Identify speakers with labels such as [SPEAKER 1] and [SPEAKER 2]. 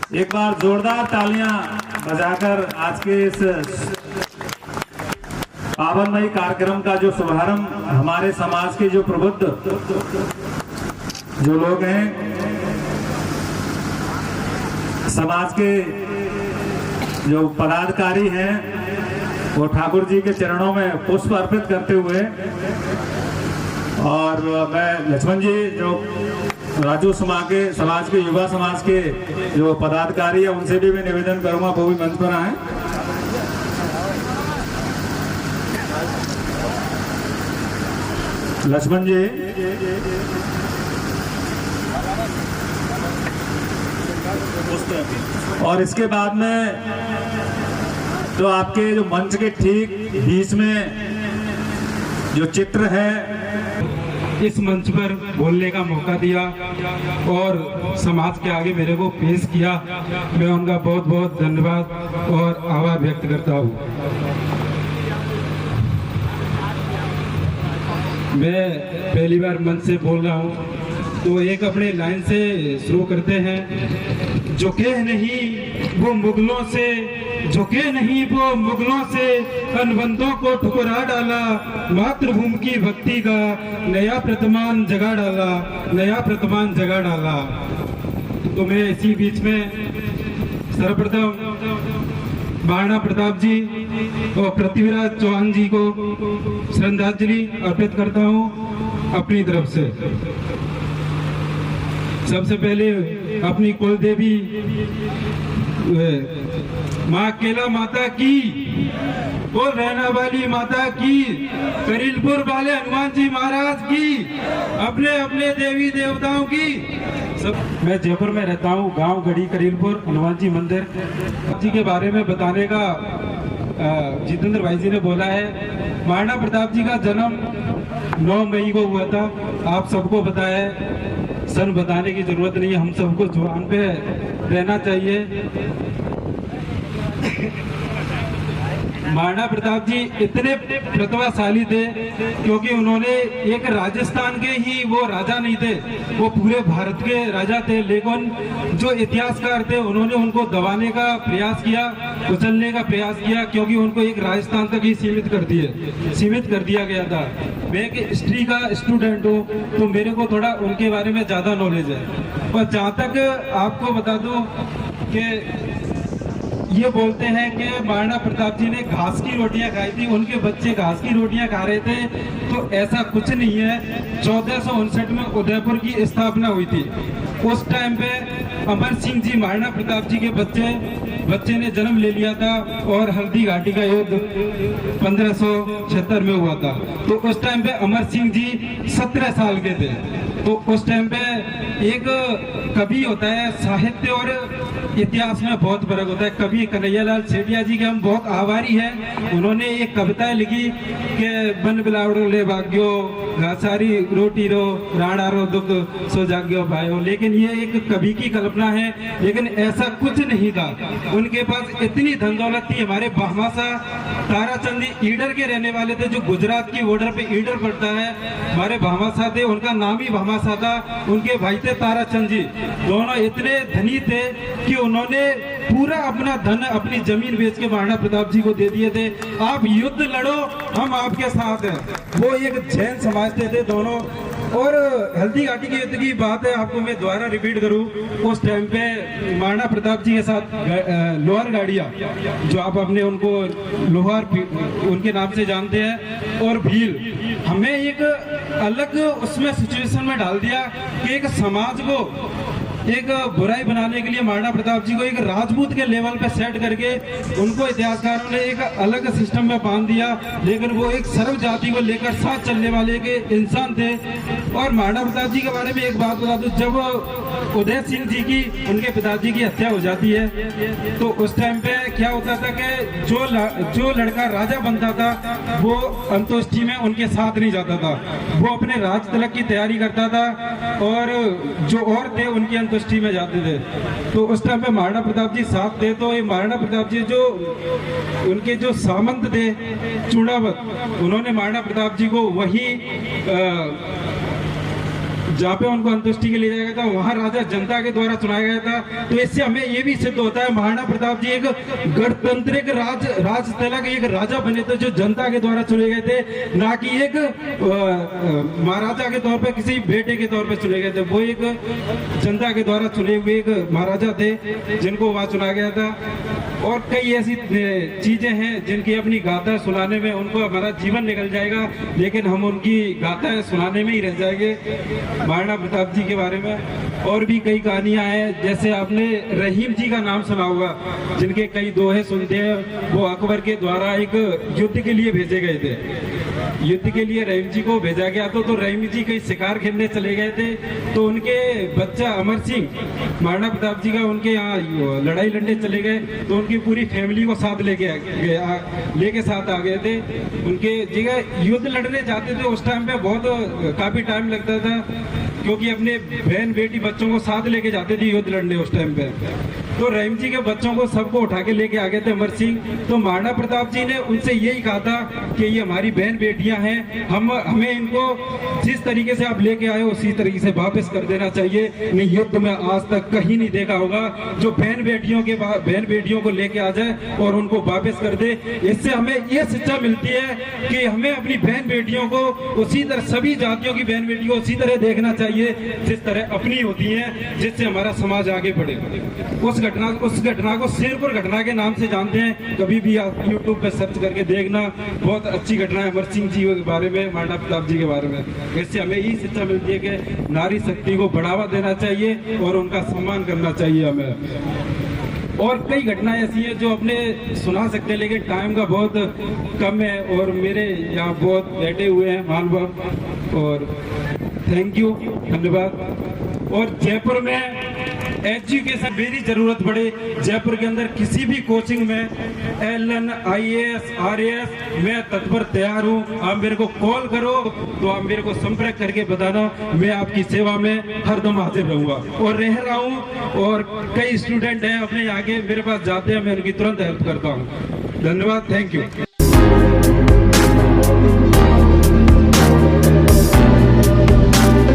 [SPEAKER 1] एक बार जोरदार तालियां बजाकर आज के इस पावनमयी कार्यक्रम का जो शुभारंभ हमारे समाज के जो प्रबुद्ध जो लोग हैं, समाज के जो पदाधिकारी हैं, वो ठाकुर जी के चरणों में पुष्प अर्पित करते हुए, और मैं लक्ष्मण जी जो राजू समाज के युवा समाज के जो पदाधिकारी है उनसे भी मैं निवेदन करूंगा वो भी मंच पर आए। लक्ष्मण जी और इसके बाद में जो आपके जो मंच के ठीक बीच में जो चित्र है,
[SPEAKER 2] इस मंच पर बोलने का मौका दिया और समाज के आगे मेरे को पेश किया, मैं उनका बहुत बहुत धन्यवाद और आभार व्यक्त करता हूँ। मैं पहली बार मंच से बोल रहा हूँ, तो एक अपने लाइन से शुरू करते हैं। झुके नहीं वो मुगलों से, झुके नहीं वो मुगलों से, अनबंदों को ठुकरा डाला, मातृभूमि की भक्ति का नया प्रतिमान जगा डाला, नया प्रतिमान जगा डाला। तो मैं इसी बीच में सर्वप्रथम महाराणा प्रताप जी और पृथ्वीराज चौहान जी को श्रद्धांजलि अर्पित करता हूँ अपनी तरफ से। सबसे पहले अपनी कुल देवी माँ केला माता की और रहना वाली माता की, करीलपुर वाले हनुमान जी महाराज की, अपने अपने देवी देवताओं की सब। मैं जयपुर में रहता हूँ, गांव गढ़ी करीलपुर हनुमान जी मंदिर जी के बारे में बताने का जितेंद्र भाई जी ने बोला है। महाराणा प्रताप जी का जन्म 9 मई को हुआ था, आप सबको पता है, सन बताने की जरूरत नहीं है, हम सबको जुबान पे रहना चाहिए। महाराणा प्रताप जी इतने प्रतिभाशाली थे क्योंकि उन्होंने एक राजस्थान के ही वो राजा नहीं थे, वो पूरे भारत के राजा थे, लेकिन जो इतिहासकार थे उन्होंने उनको दबाने का प्रयास किया, कुचलने का प्रयास किया, क्योंकि उनको एक राजस्थान तक ही सीमित कर दिया गया था। मैं एक हिस्ट्री का स्टूडेंट हूँ, तो मेरे को थोड़ा उनके बारे में ज्यादा नॉलेज है। और जहाँ तक आपको बता दूं कि ये बोलते हैं कि महाराणा प्रताप जी ने घास की रोटियां खाई थी, उनके बच्चे घास की रोटियां खा रहे थे, तो ऐसा कुछ नहीं है। 1459 में उदयपुर की स्थापना हुई थी। उस टाइम पे अमर सिंह जी महाराणा प्रताप जी के बच्चे ने जन्म ले लिया था और हल्दी घाटी का युद्ध 1576 में हुआ था। तो उस टाइम पे अमर सिंह जी 17 साल के थे। तो उस टाइम पे एक कवि होता है, साहित्य और इतिहास में बहुत फर्क होता है। कवि कन्हैयालाल सेठिया जी के हम बहुत आभारी हैं। उन्होंने एक कविता लिखी कि बन बिलावड़ो ले भाग्यो, घासारी रोटी रो, राणा रो दुख सो जाग्यो भाइयों। लेकिन ये एक कवि की कल्पना है, लेकिन ऐसा कुछ नहीं था। उनके पास इतनी धन दौलत थी। हमारे भामाशाह ताराचंद ईडर के रहने वाले थे, जो गुजरात की बॉर्डर पे ईडर पड़ता है। हमारे भामाशाह थे, उनका नाम ही भामाशाह था। उनके भाई थे ताराचंद जी, दोनों इतने धनी थे कि उन्होंने पूरा अपना धन, अपनी जमीन बेच के महाराणा प्रताप जी को दे दिए थे। आप युद्ध लड़ो, हम आपके साथ हैं। वो एक जैन समझते थे दोनों। और हल्दी घाटी के युद्ध की बात है, आपको मैं दोबारा रिपीट करूं, उस टाइम पे महाराणा प्रताप जी के साथ लोहार गाड़िया, जो आप अपने उनको लोहार उनके नाम से जानते हैं, और भील, हमें एक अलग उसमें सिचुएशन में डाल दिया कि एक समाज को एक बुराई बनाने के लिए महाराणा प्रताप जी को एक राजपूत के लेवल पे सेट करके उनको इतिहासकारों ने एक अलग सिस्टम में बांध दिया। लेकिन वो एक सर्व जाति को लेकर साथ चलने वाले के इंसान थे। और महाराणा प्रताप जी के बारे में एक बात बता दूं, जब उदय सिंह जी की, उनके पिताजी की हत्या हो जाती है, तो उस टाइम पे क्या होता था कि जो लड़का राजा बनता था वो अंत्येष्टि में उनके साथ नहीं जाता था, वो अपने राज तिलक की तैयारी करता था, और जो और थे उनकी अंत्येष्टि में जाते थे। तो उस टाइम पे महाराणा प्रताप जी साथ थे। तो ये महाराणा प्रताप जी जो उनके जो सामंत थे चूड़ावत, उन्होंने महाराणा प्रताप जी को वही जहाँ पे उनको अंतुष्टि के लिए जाया गया था वहाँ राजा जनता के द्वारा चुनाया गया था। तो इससे हमें ये भी सिद्ध होता है महाराणा प्रताप जी एक गणतांत्रिक राज तलक एक राजा बने थे जो जनता के द्वारा चुने गए थे, ना कि एक महाराजा के तौर पे किसी बेटे के तौर पे चुने गए थे। वो एक जनता के द्वारा चुने हुए एक महाराजा थे जिनको वहाँ चुना गया था। और कई ऐसी चीजें हैं जिनकी अपनी गाथा सुनाने में उनको हमारा जीवन निकल जाएगा, लेकिन हम उनकी गाथाएं सुनाने में ही रह जाएंगे महाराणा प्रताप जी के बारे में। और भी कई कहानियां हैं, जैसे आपने रहीम जी का नाम सुना होगा, जिनके कई दोहे सुनते हैं। वो अकबर के द्वारा एक युद्ध के लिए भेजे गए थे। युद्ध के लिए रहीम जी को भेजा गया तो रहीम जी कहीं शिकार खेलने चले गए थे। तो उनके बच्चा अमर सिंह महाराणा प्रताप जी का उनके यहाँ लड़ाई लड़ने चले गए, तो उनकी पूरी फैमिली को साथ लेके साथ आ गए थे। उनके जगह युद्ध लड़ने जाते थे उस टाइम पे बहुत काफी टाइम लगता था, क्योंकि अपने बहन बेटी बच्चों को साथ लेके जाते थे युद्ध लड़ने उस टाइम पे। तो रहीम जी के बच्चों को सबको उठा के लेके आ गए थे अमर सिंह। तो महाराणा प्रताप जी ने उनसे यही कहा था कि ये हमारी बहन बेटियां हैं, हमें इनको जिस तरीके से आप लेके आए उसी तरीके से वापस कर देना चाहिए। नहीं युद्ध में आज तक कहीं नहीं देखा होगा जो बहन बेटियों को लेके आ जाए और उनको वापस कर दे। इससे हमें ये शिक्षा मिलती है कि हमें अपनी बहन बेटियों को उसी तरह, सभी जातियों की बहन बेटियों को उसी तरह देखना चाहिए जिस तरह अपनी होती है, जिससे हमारा समाज आगे बढ़े। उस घटना को सिरपुर घटना के नाम से जानते हैं। कभी भी आप YouTube पे सर्च करके देखना, बहुत अच्छी घटना है अमर सिंह जी के बारे में, महाराणा प्रताप जी के बारे में। इससे हमें यही शिक्षा मिलती है कि नारी शक्ति को बढ़ावा देना चाहिए और उनका सम्मान करना चाहिए हमें। और कई घटनाएं ऐसी हैं जो अपने सुना सकते हैं, लेकिन टाइम का बहुत कम है और मेरे यहाँ बहुत बैठे हुए हैं महानुभाव, और थैंक यू, धन्यवाद। और जयपुर में एजुकेशन मेरी जरूरत पड़े, जयपुर के अंदर किसी भी कोचिंग में LN IAS RAS मैं तत्पर तैयार हूँ। आप मेरे को कॉल करो तो आप मेरे को संपर्क करके बताना, मैं आपकी सेवा में हरदम हाजिर रहूंगा और रह रहा हूँ। और कई स्टूडेंट हैं अपने आगे मेरे पास जाते हैं, मैं उनकी तुरंत हेल्प करता हूँ। धन्यवाद, थैंक यू।